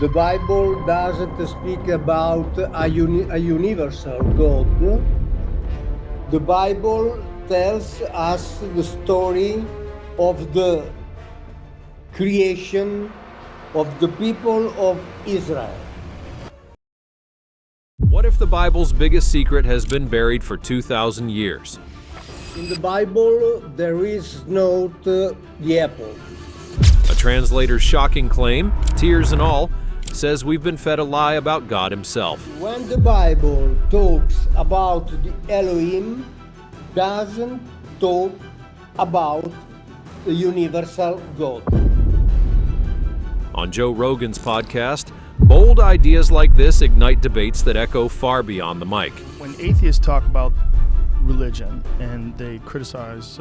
The Bible doesn't speak about a universal God. The Bible tells us the story of the creation of the people of Israel. What if the Bible's biggest secret has been buried for 2,000 years? In the Bible, there is not the apple. A translator's shocking claim, tears and all, says we've been fed a lie about God himself. When the Bible talks about the Elohim, doesn't talk about the universal God. On Joe Rogan's podcast, bold ideas like this ignite debates that echo far beyond the mic. When atheists talk about religion and they criticize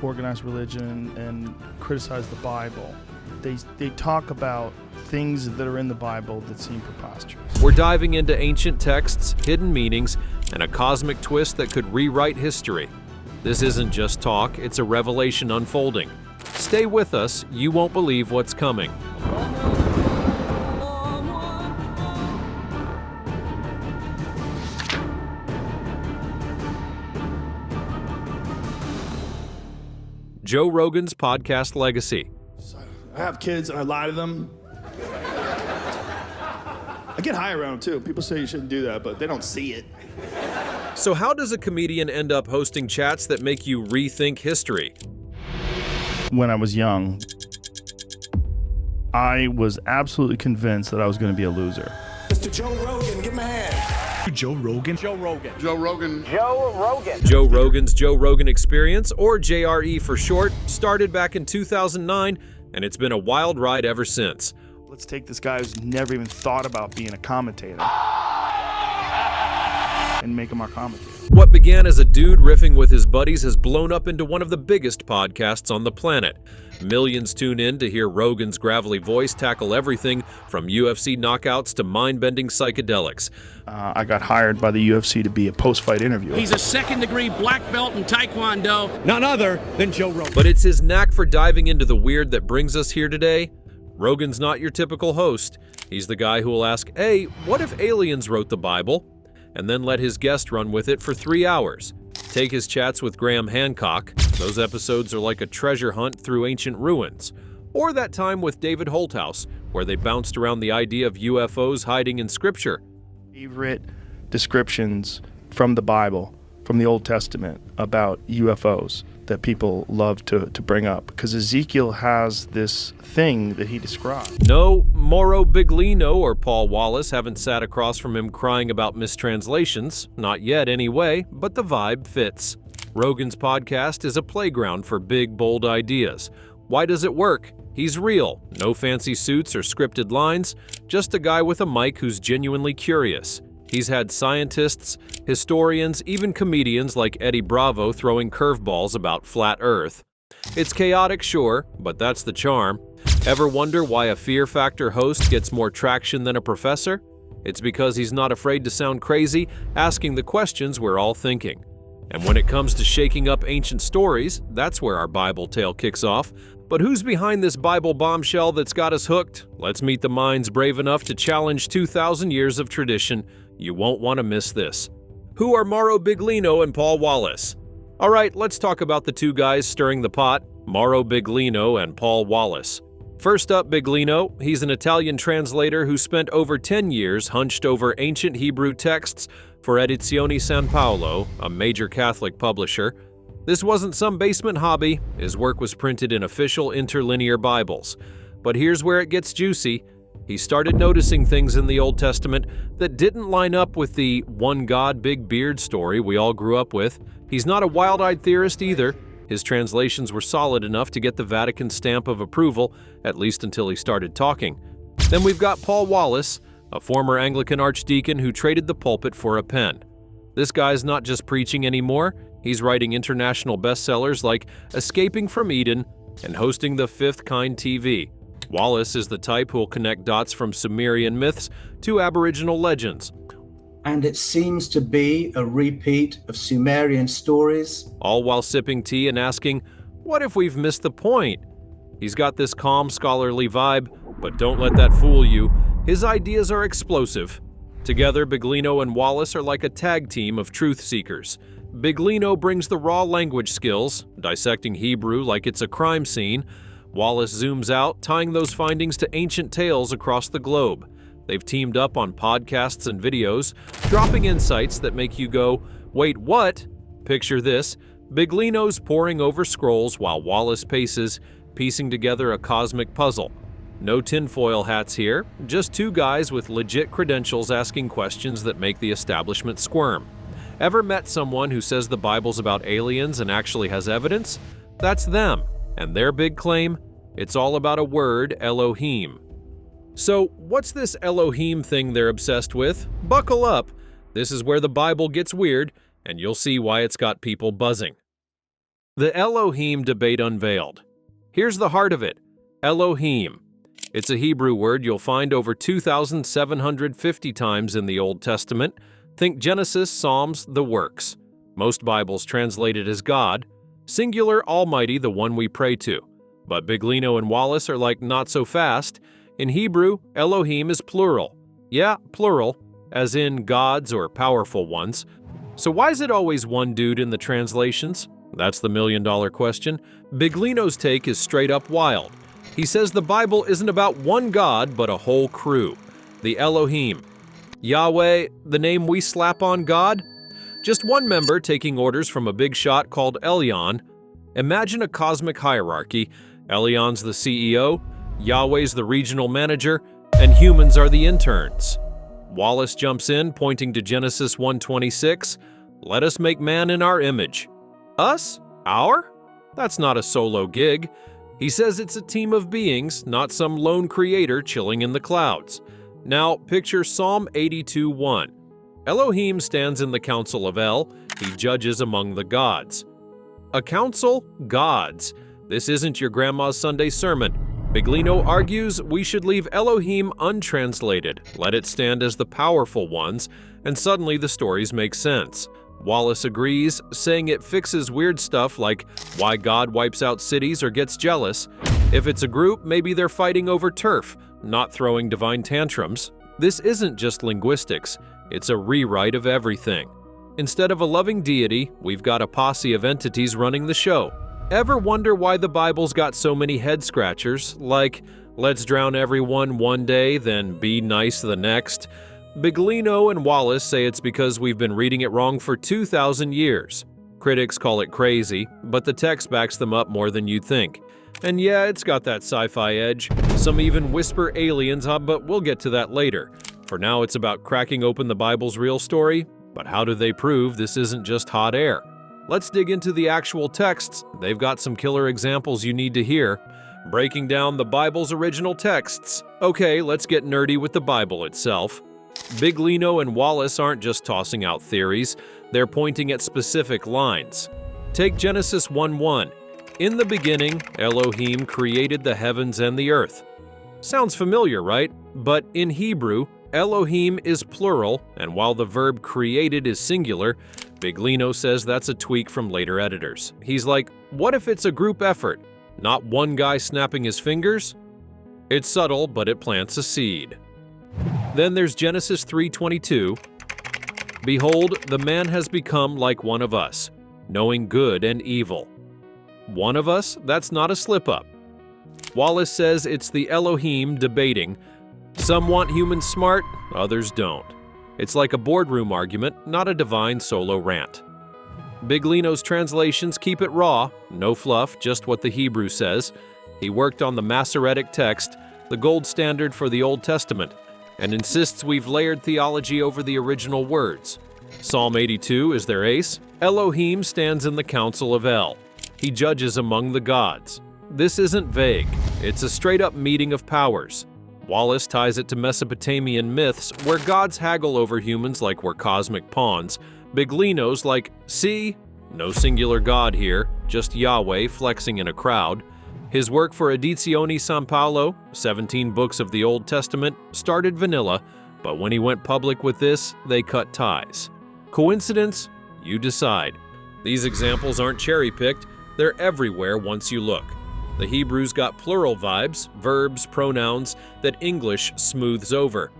organized religion and criticize the Bible, they talk about things that are in the Bible that seem preposterous. We're diving into ancient texts, hidden meanings, and a cosmic twist that could rewrite history. This isn't just talk, it's a revelation unfolding. Stay with us, you won't believe what's coming. Joe Rogan's podcast legacy. I have kids and I lie to them. I get high around them too. People say you shouldn't do that, but they don't see it. So how does a comedian end up hosting chats that make you rethink history? When I was young, I was absolutely convinced that I was going to be a loser. Mr. Joe Rogan, give him a hand. Joe Rogan. Joe Rogan. Joe Rogan. Joe Rogan. Joe Rogan's Joe Rogan Experience, or JRE for short, started back in 2009, and it's been a wild ride ever since. Let's take this guy who's never even thought about being a commentator and make him our commentator. What began as a dude riffing with his buddies has blown up into one of the biggest podcasts on the planet. Millions tune in to hear Rogan's gravelly voice tackle everything from UFC knockouts to mind-bending psychedelics. I got hired by the UFC to be a post-fight interviewer. He's a second-degree black belt in Taekwondo. None other than Joe Rogan. But it's his knack for diving into the weird that brings us here today. Rogan's not your typical host. He's the guy who will ask, hey, what if aliens wrote the Bible? And then let his guest run with it for 3 hours. Take his chats with Graham Hancock. Those episodes are like a treasure hunt through ancient ruins. Or that time with David Holthouse, where they bounced around the idea of UFOs hiding in Scripture. Favorite descriptions from the Bible, from the Old Testament, about UFOs that people love to bring up, because Ezekiel has this thing that he described. No, Mauro Biglino or Paul Wallace haven't sat across from him crying about mistranslations, not yet anyway, but the vibe fits. Rogan's podcast is a playground for big, bold ideas. Why does it work? He's real, no fancy suits or scripted lines, just a guy with a mic who's genuinely curious. He's had scientists, historians, even comedians like Eddie Bravo throwing curveballs about flat Earth. It's chaotic, sure, but that's the charm. Ever wonder why a Fear Factor host gets more traction than a professor? It's because he's not afraid to sound crazy, asking the questions we're all thinking. And when it comes to shaking up ancient stories, that's where our Bible tale kicks off. But who's behind this Bible bombshell that's got us hooked? Let's meet the minds brave enough to challenge 2,000 years of tradition. You won't want to miss this. Who are Mauro Biglino and Paul Wallace? All right, let's talk about the two guys stirring the pot, Mauro Biglino and Paul Wallace. First up, Biglino. He's an Italian translator who spent over 10 years hunched over ancient Hebrew texts for Edizioni San Paolo, a major Catholic publisher. This wasn't some basement hobby. His work was printed in official interlinear Bibles. But here's where it gets juicy. He started noticing things in the Old Testament that didn't line up with the one God, big beard story we all grew up with. He's not a wild-eyed theorist either. His translations were solid enough to get the Vatican stamp of approval, at least until he started talking. Then we've got Paul Wallace, a former Anglican archdeacon who traded the pulpit for a pen. This guy's not just preaching anymore, he's writing international bestsellers like Escaping from Eden and hosting the Fifth Kind TV. Wallace is the type who'll connect dots from Sumerian myths to Aboriginal legends. And it seems to be a repeat of Sumerian stories. All while sipping tea and asking, what if we've missed the point? He's got this calm, scholarly vibe, but don't let that fool you. His ideas are explosive. Together, Biglino and Wallace are like a tag team of truth seekers. Biglino brings the raw language skills, dissecting Hebrew like it's a crime scene. Wallace zooms out, tying those findings to ancient tales across the globe. They've teamed up on podcasts and videos, dropping insights that make you go, "Wait, what?" Picture this: Biglino's poring over scrolls while Wallace paces, piecing together a cosmic puzzle. No tinfoil hats here, just two guys with legit credentials asking questions that make the establishment squirm. Ever met someone who says the Bible's about aliens and actually has evidence? That's them, and their big claim? It's all about a word, Elohim. So, what's this Elohim thing they're obsessed with? Buckle up! This is where the Bible gets weird, and you'll see why it's got people buzzing. The Elohim debate unveiled. Here's the heart of it: Elohim. It's a Hebrew word you'll find over 2,750 times in the Old Testament. Think Genesis, Psalms, the works. Most Bibles translate it as God. Singular, Almighty, the one we pray to. But Biglino and Wallace are like not so fast. In Hebrew, Elohim is plural. Yeah, plural, as in gods or powerful ones. So why is it always one dude in the translations? That's the million-dollar question. Biglino's take is straight up wild. He says the Bible isn't about one God, but a whole crew. The Elohim. Yahweh, the name we slap on God? Just one member taking orders from a big shot called Elyon. Imagine a cosmic hierarchy. Elyon's the CEO, Yahweh's the regional manager, and humans are the interns. Wallace jumps in, pointing to Genesis 1:26. Let us make man in our image. Us? Our? That's not a solo gig. He says it's a team of beings, not some lone creator chilling in the clouds. Now, picture Psalm 82:1. Elohim stands in the council of El. He judges among the gods. A council? Gods. This isn't your grandma's Sunday sermon. Biglino argues we should leave Elohim untranslated, let it stand as the powerful ones, and suddenly the stories make sense. Wallace agrees, saying it fixes weird stuff like why God wipes out cities or gets jealous. If it's a group, maybe they're fighting over turf, not throwing divine tantrums. This isn't just linguistics, it's a rewrite of everything. Instead of a loving deity, we've got a posse of entities running the show. Ever wonder why the Bible's got so many head-scratchers, like, let's drown everyone one day, then be nice the next? Biglino and Wallace say it's because we've been reading it wrong for 2,000 years. Critics call it crazy, but the text backs them up more than you'd think. And yeah, it's got that sci-fi edge. Some even whisper aliens, but we'll get to that later. For now, it's about cracking open the Bible's real story, but how do they prove this isn't just hot air? Let's dig into the actual texts. They've got some killer examples you need to hear. Breaking down the Bible's original texts. Okay, let's get nerdy with the Bible itself. Biglino and Wallace aren't just tossing out theories, they're pointing at specific lines. Take Genesis 1:1. In the beginning, Elohim created the heavens and the earth. Sounds familiar, right? But in Hebrew, Elohim is plural, and while the verb created is singular, Biglino says that's a tweak from later editors. He's like, what if it's a group effort? Not one guy snapping his fingers? It's subtle, but it plants a seed. Then there's Genesis 3:22. Behold, the man has become like one of us, knowing good and evil. One of us? That's not a slip-up. Wallace says it's the Elohim debating. Some want humans smart, others don't. It's like a boardroom argument, not a divine solo rant. Biglino's translations keep it raw, no fluff, just what the Hebrew says. He worked on the Masoretic text, the gold standard for the Old Testament, and insists we've layered theology over the original words. Psalm 82 is their ace. Elohim stands in the council of El. He judges among the gods. This isn't vague. It's a straight-up meeting of powers. Wallace ties it to Mesopotamian myths where gods haggle over humans like we're cosmic pawns. Biglino's like, see? No singular god here, just Yahweh flexing in a crowd. His work for Edizioni San Paolo, 17 books of the Old Testament, started vanilla, but when he went public with this, they cut ties. Coincidence? You decide. These examples aren't cherry-picked, they're everywhere once you look. The Hebrews got plural vibes, verbs, pronouns that English smooths over.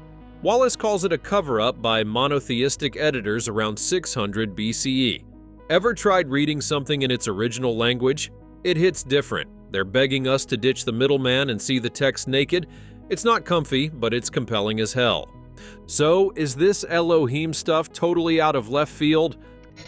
Wallace calls it a cover-up by monotheistic editors around 600 BCE. Ever tried reading something in its original language? It hits different. They're begging us to ditch the middleman and see the text naked. It's not comfy, but it's compelling as hell. So, is this Elohim stuff totally out of left field?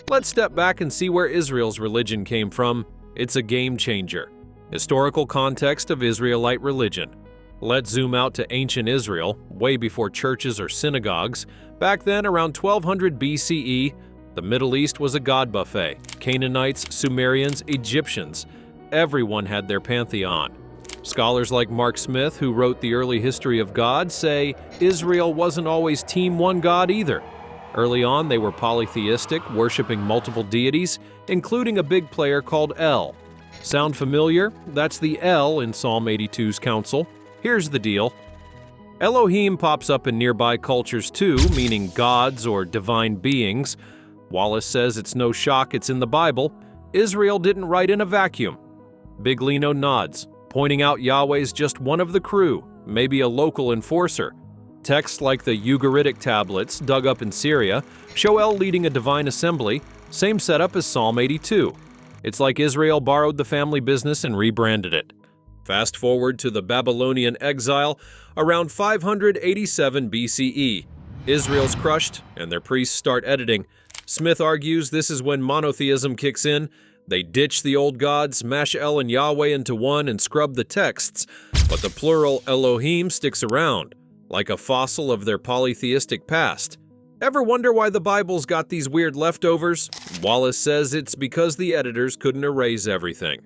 Let's step back and see where Israel's religion came from. It's a game changer. Historical context of Israelite religion. Let's zoom out to ancient Israel, way before churches or synagogues. Back then, around 1200 BCE, the Middle East was a god buffet. Canaanites, Sumerians, Egyptians. Everyone had their pantheon. Scholars like Mark Smith, who wrote The Early History of God, say Israel wasn't always Team One God either. Early on, they were polytheistic, worshiping multiple deities, including a big player called El. Sound familiar? That's the El in Psalm 82's council. Here's the deal. Elohim pops up in nearby cultures too, meaning gods or divine beings. Wallace says it's no shock it's in the Bible. Israel didn't write in a vacuum. Big Lino nods, pointing out Yahweh's just one of the crew, maybe a local enforcer. Texts like the Ugaritic tablets, dug up in Syria, show El leading a divine assembly, same setup as Psalm 82. It's like Israel borrowed the family business and rebranded it. Fast forward to the Babylonian exile around 587 BCE. Israel's crushed, and their priests start editing. Smith argues this is when monotheism kicks in. They ditch the old gods, mash El and Yahweh into one, and scrub the texts. But the plural Elohim sticks around, like a fossil of their polytheistic past. Ever wonder why the Bible's got these weird leftovers? Wallace says it's because the editors couldn't erase everything.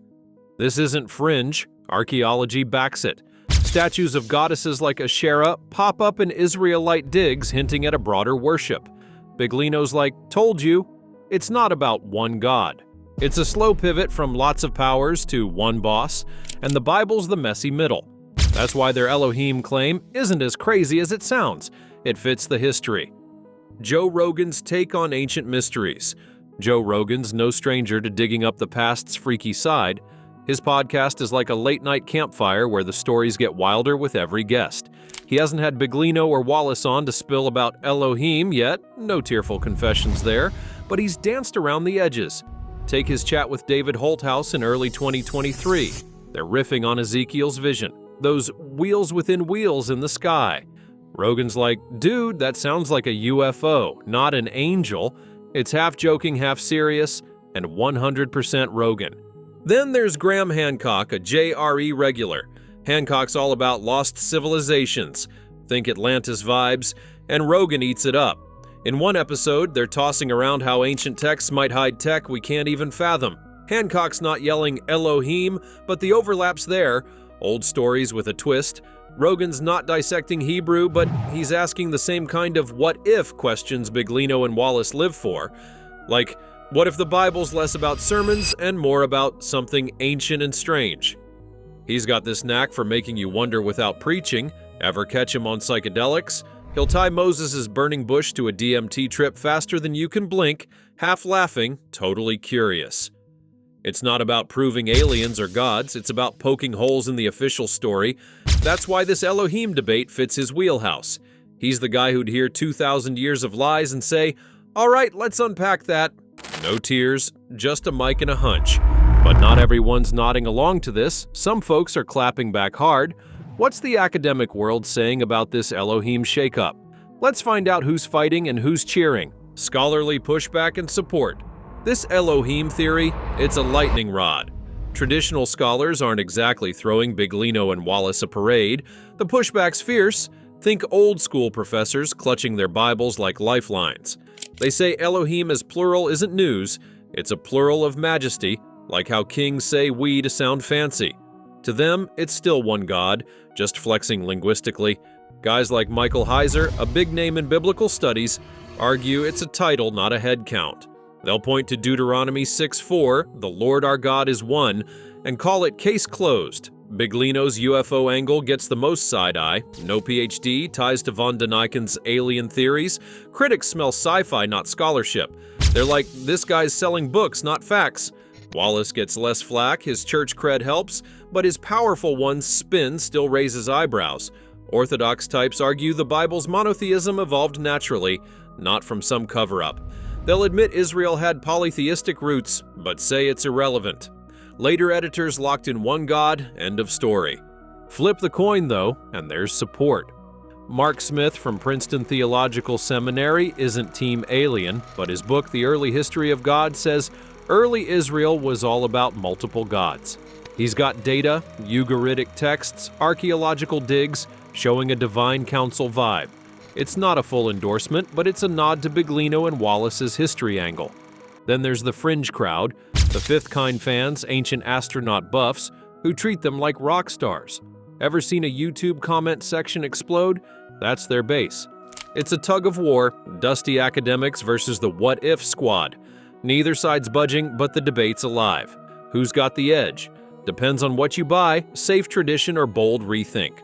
This isn't fringe. Archaeology backs it. Statues of goddesses like Asherah pop up in Israelite digs hinting at a broader worship. Big Lino's like, told you, it's not about one god. It's a slow pivot from lots of powers to one boss, and the Bible's the messy middle. That's why their Elohim claim isn't as crazy as it sounds. It fits the history. Joe Rogan's take on ancient mysteries. Joe Rogan's no stranger to digging up the past's freaky side. His podcast is like a late-night campfire where the stories get wilder with every guest. He hasn't had Big Lino or Wallace on to spill about Elohim yet, no tearful confessions there, but he's danced around the edges. Take his chat with David Holthouse in early 2023. They're riffing on Ezekiel's vision, those wheels within wheels in the sky. Rogan's like, dude, that sounds like a UFO, not an angel. It's half joking, half serious, and 100% Rogan. Then there's Graham Hancock, a JRE regular. Hancock's all about lost civilizations, think Atlantis vibes, and Rogan eats it up. In one episode, they're tossing around how ancient texts might hide tech we can't even fathom. Hancock's not yelling Elohim, but the overlap's there. Old stories with a twist. Rogan's not dissecting Hebrew, but he's asking the same kind of what-if questions Big Lino and Wallace live for. Like, what if the Bible's less about sermons and more about something ancient and strange? He's got this knack for making you wonder without preaching. Ever catch him on psychedelics? He'll tie Moses' burning bush to a DMT trip faster than you can blink, half laughing, totally curious. It's not about proving aliens are gods, it's about poking holes in the official story. That's why this Elohim debate fits his wheelhouse. He's the guy who'd hear 2,000 years of lies and say, all right, let's unpack that. No tears, just a mic and a hunch. But not everyone's nodding along to this. Some folks are clapping back hard. What's the academic world saying about this Elohim shakeup? Let's find out who's fighting and who's cheering. Scholarly pushback and support. This Elohim theory, it's a lightning rod. Traditional scholars aren't exactly throwing Big Lino and Wallace a parade. The pushback's fierce. Think old school professors clutching their Bibles like lifelines. They say Elohim as plural isn't news, it's a plural of majesty, like how kings say we to sound fancy. To them, it's still one God, just flexing linguistically. Guys like Michael Heiser, a big name in biblical studies, argue it's a title, not a head count. They'll point to Deuteronomy 6:4, the Lord our God is one, and call it case closed. Big Lino's UFO angle gets the most side-eye. No PhD, ties to von Daniken's alien theories. Critics smell sci-fi, not scholarship. They're like, this guy's selling books, not facts. Wallace gets less flack, his church cred helps, but his powerful one's spin still raises eyebrows. Orthodox types argue the Bible's monotheism evolved naturally, not from some cover-up. They'll admit Israel had polytheistic roots, but say it's irrelevant. Later editors locked in one God, end of story. Flip the coin, though, and there's support. Mark Smith from Princeton Theological Seminary isn't Team Alien, but his book, The Early History of God, says early Israel was all about multiple gods. He's got data, Ugaritic texts, archaeological digs, showing a divine council vibe. It's not a full endorsement, but it's a nod to Biglino and Wallace's history angle. Then there's the fringe crowd, the fifth kind fans, ancient astronaut buffs, who treat them like rock stars. Ever seen a YouTube comment section explode? That's their base. It's a tug of war, dusty academics versus the what-if squad. Neither side's budging, but the debate's alive. Who's got the edge? Depends on what you buy, safe tradition or bold rethink.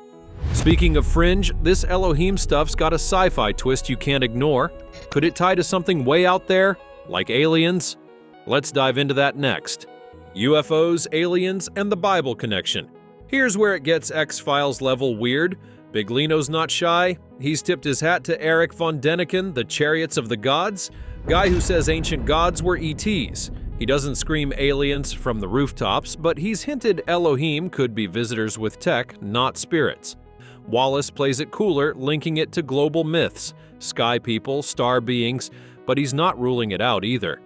Speaking of fringe, this Elohim stuff's got a sci-fi twist you can't ignore. Could it tie to something way out there, like aliens? Let's dive into that next. UFOs, aliens, and the Bible connection. Here's where it gets X-Files level weird. Biglino's not shy. He's tipped his hat to Eric von Däniken, the Chariots of the Gods, guy who says ancient gods were ETs. He doesn't scream aliens from the rooftops, but he's hinted Elohim could be visitors with tech, not spirits. Wallace plays it cooler, linking it to global myths, sky people, star beings, but he's not ruling it out either.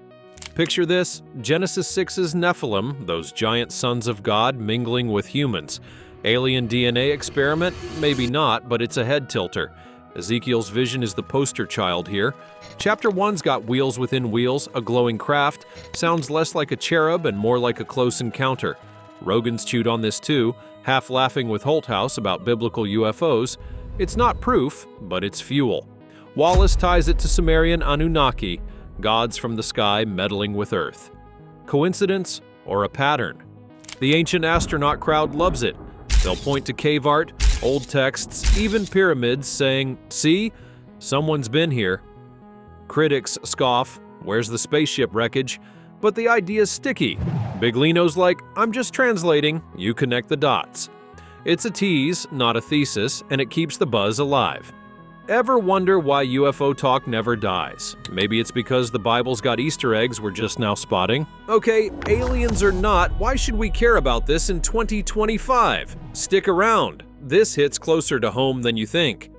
Picture this, Genesis 6's Nephilim, those giant sons of God mingling with humans. Alien DNA experiment? Maybe not, but it's a head tilter. Ezekiel's vision is the poster child here. Chapter 1's got wheels within wheels, a glowing craft, sounds less like a cherub and more like a close encounter. Rogan's chewed on this too, half laughing with Holthouse about biblical UFOs. It's not proof, but it's fuel. Wallace ties it to Sumerian Anunnaki, gods from the sky meddling with Earth. Coincidence or a pattern? The ancient astronaut crowd loves it. They'll point to cave art, old texts, even pyramids, saying, "See? Someone's been here." Critics scoff, "Where's the spaceship wreckage?" But the idea's sticky. Biglino's like, "I'm just translating, you connect the dots." It's a tease, not a thesis, and it keeps the buzz alive. Ever wonder why UFO talk never dies? Maybe it's because the Bible's got Easter eggs we're just now spotting. Okay, aliens or not, why should we care about this in 2025? Stick around. This hits closer to home than you think.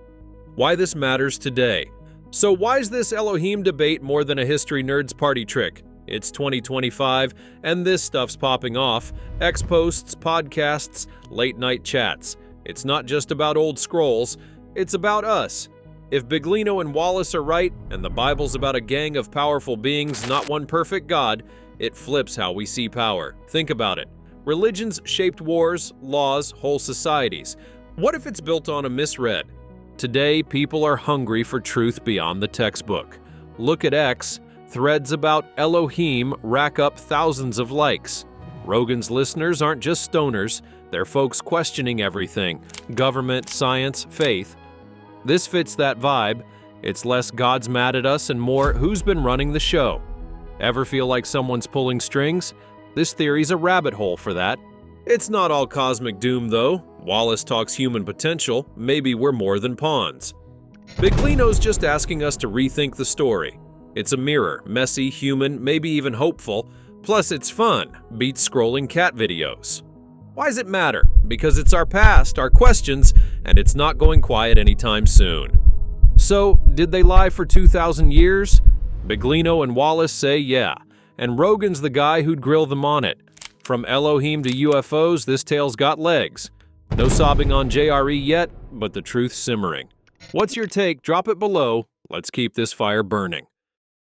Why this matters today. So why's this Elohim debate more than a history nerd's party trick? It's 2025, and this stuff's popping off. X-posts, podcasts, late-night chats. It's not just about old scrolls, it's about us. If Biglino and Wallace are right, and the Bible's about a gang of powerful beings, not one perfect God, it flips how we see power. Think about it. Religions shaped wars, laws, whole societies. What if it's built on a misread? Today, people are hungry for truth beyond the textbook. Look at X. Threads about Elohim rack up thousands of likes. Rogan's listeners aren't just stoners, they're folks questioning everything: government, science, faith. This fits that vibe. It's less God's mad at us and more who's been running the show. Ever feel like someone's pulling strings? This theory's a rabbit hole for that. It's not all cosmic doom though. Wallace talks human potential, maybe we're more than pawns. Biglino's just asking us to rethink the story. It's a mirror, messy, human, maybe even hopeful, plus it's fun, beats scrolling cat videos. Why does it matter? Because it's our past, our questions, and it's not going quiet anytime soon. So, did they lie for 2,000 years? Biglino and Wallace say yeah, and Rogan's the guy who'd grill them on it. From Elohim to UFOs, this tale's got legs. No sobbing on JRE yet, but the truth's simmering. What's your take? Drop it below. Let's keep this fire burning.